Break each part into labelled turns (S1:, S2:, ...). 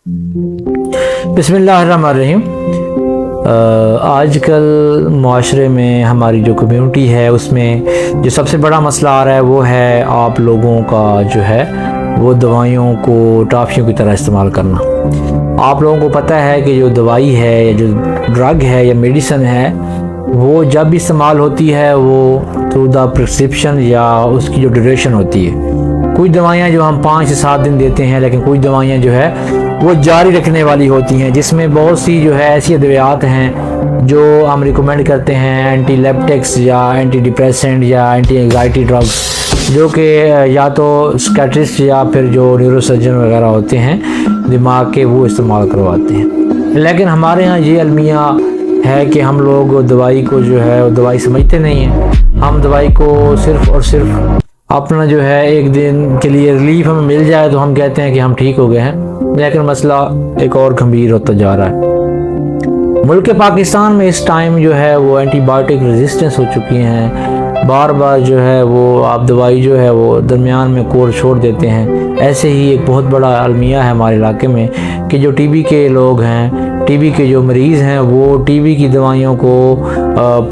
S1: बिस्मिल्लाहिर्रहमानिर्रहीम। आजकल माशरे में हमारी जो कम्यूनिटी है उसमें जो सबसे बड़ा मसला आ रहा है वो है आप लोगों का जो है वो दवाइयों को टॉफ़ियों की तरह इस्तेमाल करना। आप लोगों को पता है कि जो दवाई है या जो ड्रग है या मेडिसिन है वो जब भी इस्तेमाल होती है वो थ्रू द प्रिस्क्रिप्शन या उसकी जो ड्यूरेशन होती है। कुछ दवाइयाँ जो हम 5 से 7 दिन देते हैं, लेकिन कुछ दवाइयाँ जो है वो जारी रखने वाली होती हैं, जिसमें बहुत सी जो है ऐसी अद्वियात हैं जो हम रिकमेंड करते हैं, एंटी लेप्टिक्स या एंटी डिप्रेसेंट या एंटी एंजाइटी ड्रग्स, जो कि या तो साइकियाट्रिस्ट या फिर जो न्यूरोसर्जन वगैरह होते हैं दिमाग के, वो इस्तेमाल करवाते हैं। लेकिन हमारे यहाँ ये अलमिया है कि हम लोग दवाई को जो है दवाई समझते नहीं हैं। हम दवाई को सिर्फ़ और सिर्फ अपना जो है एक दिन के लिए रिलीफ हमें मिल जाए तो हम कहते हैं कि हम ठीक हो गए हैं, लेकिन मसला एक और गंभीर होता जा रहा है। मुल्क पाकिस्तान में इस टाइम जो है वो एंटीबायोटिक रेजिस्टेंस हो चुकी हैं। बार बार जो है वो आप दवाई जो है वो दरमियान में कोर्स छोड़ देते हैं। ऐसे ही एक बहुत बड़ा अलमिया है हमारे इलाके में कि जो टीबी के लोग हैं, टीबी के जो मरीज़ हैं, वो टीबी की दवाइयों को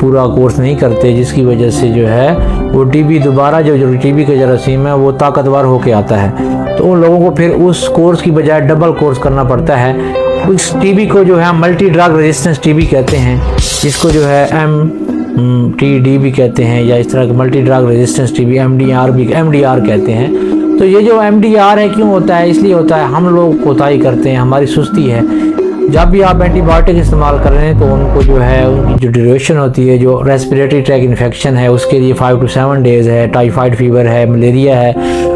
S1: पूरा कोर्स नहीं करते, जिसकी वजह से जो है वो टीबी दोबारा जो टीबी का जरासीम है वो ताकतवर होके आता है। तो उन लोगों को फिर उस कोर्स की बजाय डबल कोर्स करना पड़ता है। उस टीबी को जो है मल्टी ड्रग रेजिस्टेंस टीबी कहते हैं, जिसको जो है MTD भी कहते हैं, या इस तरह के multi drug resistance TB MDR कहते हैं। तो ये जो MDR है क्यों होता है? इसलिए होता है हम लोग कोताही करते हैं, हमारी सुस्ती है। जब भी आप एंटीबायोटिक इस्तेमाल कर रहे हैं तो उनको जो है उनकी जो ड्यूरेशन होती है, जो रेस्पिरेटरी ट्रैक इन्फेक्शन है उसके लिए 5 to 7 डेज़ है, टाइफाइड फीवर है, मलेरिया है,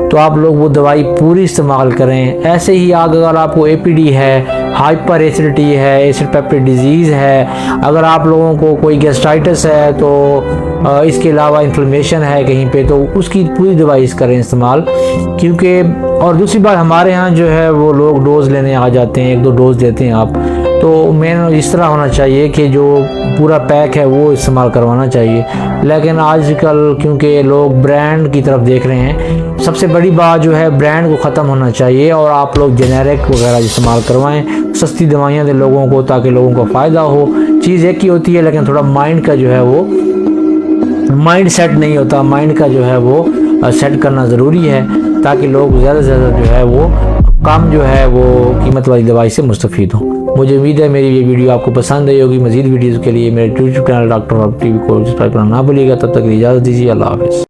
S1: तो आप लोग वो दवाई पूरी इस्तेमाल करें। ऐसे ही अगर आपको APD है, हाइपर एसिडिटी है, एसिड पेप्टिक डिजीज़ है, अगर आप लोगों को कोई गैस्ट्राइटिस है, तो इसके अलावा इन्फ्लेमेशन है कहीं पे, तो उसकी पूरी दवाई करें इस्तेमाल। क्योंकि और दूसरी बात, हमारे यहाँ जो है वो लोग डोज लेने आ जाते हैं, 1-2 डोज देते हैं आप, तो मेन इस तरह होना चाहिए कि जो पूरा पैक है वो इस्तेमाल करवाना चाहिए। लेकिन आजकल क्योंकि लोग ब्रांड की तरफ देख रहे हैं, सबसे बड़ी बात जो है ब्रांड को ख़त्म होना चाहिए और आप लोग जेनेरिक वगैरह इस्तेमाल करवाएं, सस्ती दवाइयाँ दें लोगों को ताकि लोगों को फ़ायदा हो। चीज़ एक ही होती है, लेकिन थोड़ा माइंड का जो है वो माइंड सेट नहीं होता। माइंड का जो है वो सेट करना ज़रूरी है ताकि लोग ज़्यादा से ज़्यादा जो है वो कम जो है वो कीमत वाली दवाई से मुस्तफ़ीद हों। मुझे उम्मीद है मेरी ये वीडियो आपको पसंद आई होगी। मज़ीद वीडियोज़ के लिए मेरे यूट्यूब चैनल डॉक्टर टीवी को सब्सक्राइब करना ना भूलिएगा। तब तक इजाज़त दीजिए। अल्लाह हाफ़िज़।